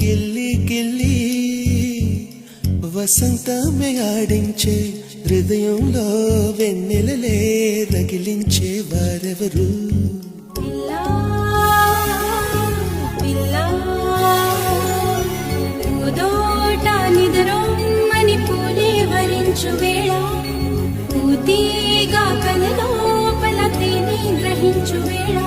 గిల్లి గిల్లి వసంతమే ఆడించే హృదయంలో వెన్నెలలే రగిలించే వారెవరు నిద్రొమ్మని పూలే వరించు వేళ పూతీగా కలలోపల తేని గ్రహించు వేళ